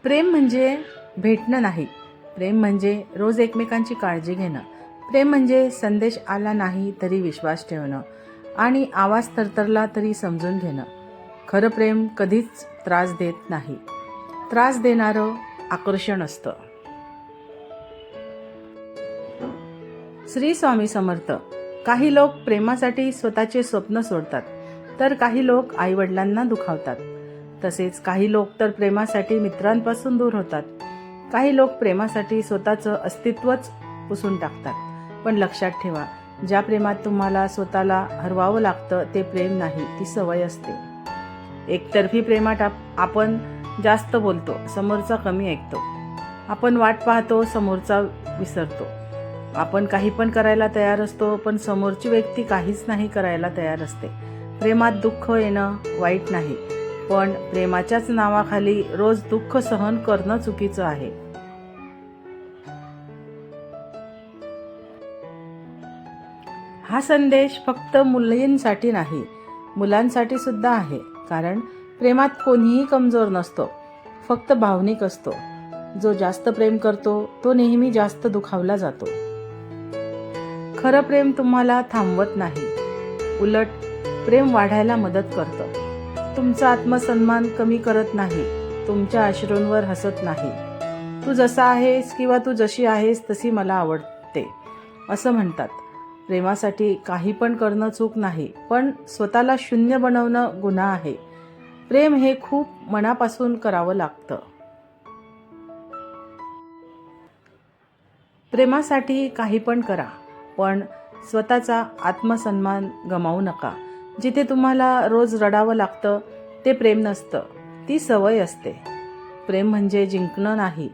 प्रेम म्हणजे भेटणं नाही. प्रेम म्हणजे रोज एकमेकांची काळजी घेणं. प्रेम म्हणजे संदेश आला नाही तरी विश्वास ठेवणं आणि आवाज थरथरला तरी समजून घेणं. खरं प्रेम कधीच त्रास देत नाही. त्रास देणारं आकर्षण असतं. श्री स्वामी समर्थ. काही लोक प्रेमासाठी स्वतःचे स्वप्न सोडतात, तर काही लोक आईवडिलांना दुखावतात. तसेच काही लोक तर प्रेमासाठी मित्रांपासून दूर होतात. काही लोक प्रेमासाठी स्वतःचं अस्तित्वच पुसून टाकतात. पण लक्षात ठेवा, ज्या प्रेमात तुम्हाला स्वतःला हरवावं लागतं ते प्रेम नाही, ती सवय असते. एकतर्फी प्रेमात आपण जास्त बोलतो, समोरचा कमी ऐकतो. आपण वाट पाहतो, समोरचा विसरतो. आपण काही पण करायला तयार असतो, पण समोरची व्यक्ती काहीच नाही करायला तयार असते. प्रेमात दुःख येणं वाईट नाही, पण प्रेमाच्याच नावाखाली रोज दुःख सहन करणं चुकीचं आहे. हा संदेश फक्त मुलींसाठी नाही, मुलांसाठी सुद्धा आहे. कारण प्रेमात कोणीही कमजोर नसतो, फक्त भावनिक असतो. जो जास्त प्रेम करतो तो नेहमी जास्त दुखावला जातो. खरं प्रेम तुम्हाला थांबवत नाही, उलट प्रेम वाढायला मदत करतं. तुमचा आत्मसन्मान कमी करत नाही, तुमच्या अश्रूंवर हसत नाही. तू जसा आहेस किंवा तू जशी आहेस तशी मला आवडते असं म्हणतात. प्रेमासाठी काही पण करणं चूक नाही, पण स्वतःला शून्य बनवणं गुन्हा आहे. प्रेम हे खूप मनापासून करावं लागतं. प्रेमासाठी काही पण करा, पण स्वतःचा आत्मसन्मान गमावू नका. जिथे तुम्हाला रोज रडावं लागतं ते प्रेम नसतं, ती सवय असते. प्रेम म्हणजे जिंकणं नाही,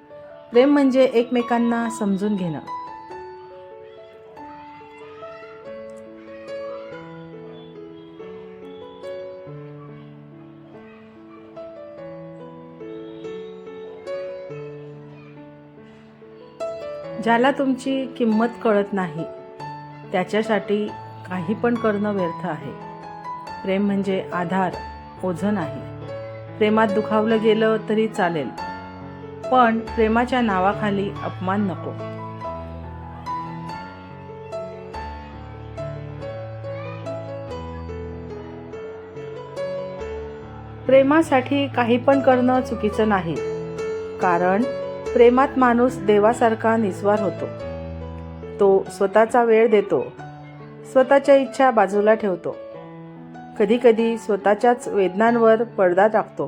प्रेम म्हणजे एकमेकांना समजून घेणं. ज्याला तुमची किंमत कळत नाही त्याच्यासाठी काही पण करणं व्यर्थ आहे. प्रेम म्हणजे आधार, ओझं नाही. प्रेमात दुखावलं गेलं तरी चालेल, पण प्रेमाच्या नावाखाली अपमान नको. प्रेमासाठी काही पण करणं चुकीचं नाही, कारण प्रेमात माणूस देवासारखा निस्वार होतो. तो स्वतःचा वेळ देतो, स्वतःच्या इच्छा बाजूला ठेवतो, कधीकधी स्वतःच्याच वेदनांवर पडदा टाकतो.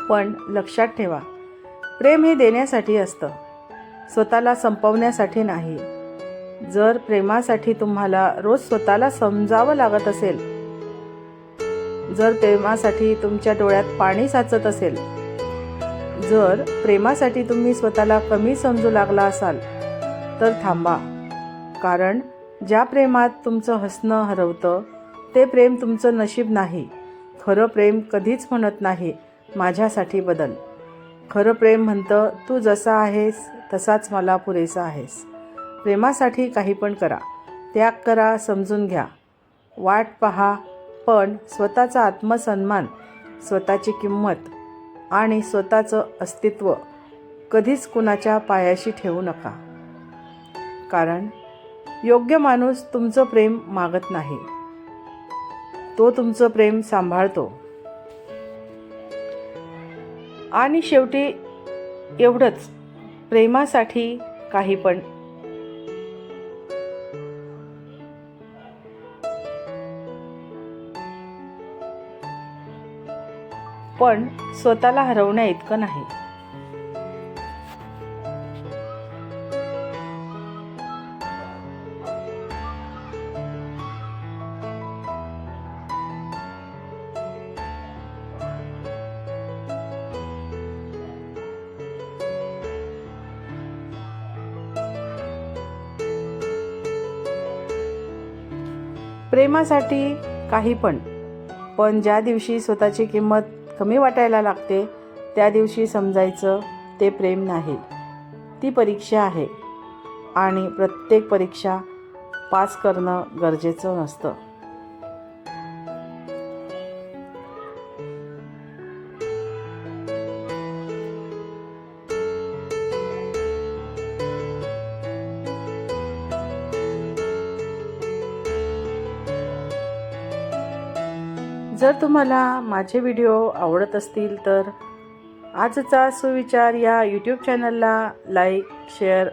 पण लक्षात ठेवा, प्रेम हे देण्यासाठी असतं, स्वतःला संपवण्यासाठी नाही. जर प्रेमासाठी तुम्हाला रोज स्वतःला समजावं लागत असेल, जर प्रेमासाठी तुमच्या डोळ्यात पाणी साचत असेल, जर प्रेमासाठी तुम्ही स्वतःला कमी समजू लागला असाल, तर थांबा. कारण ज्या प्रेमात तुमचं हसणं हरवतं ते प्रेम तुमचं नशीब नाही. खरं प्रेम कधीच म्हणत नाही माझ्यासाठी बदल. खरं प्रेम म्हणतं तू जसा आहेस तसाच मला पुरेसा आहेस. प्रेमासाठी काही पण करा, त्याग करा, समजून घ्या, वाट पहा, पण स्वतःचा आत्मसन्मान, स्वतःची किंमत आणि स्वतःचं अस्तित्व कधीच कुणाच्या पायाशी ठेवू नका. कारण योग्य माणूस तुमचं प्रेम मागत नाही, तो तुमचं प्रेम सांभाळतो. आणि शेवटी एवढंच, प्रेमासाठी काही पण स्वतःला हरवण्या इतकं नाही. प्रेमासाठी काही पण ज्या दिवशी स्वतःची किंमत कमी वाटायला लागते त्या दिवशी समजायचं ते प्रेम नाही, ती परीक्षा आहे. आणि प्रत्येक परीक्षा पास करणं गरजेचं नसतं. जर तुम्हाला माझे व्हिडिओ आवडत असतील तर आजचा सुविचार या यूट्यूब चॅनलला लाईक, शेअर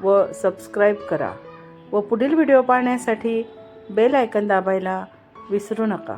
व सबस्क्राईब करा व पुढील व्हिडिओ पाहण्यासाठी बेल आयकॉन दाबायला विसरू नका.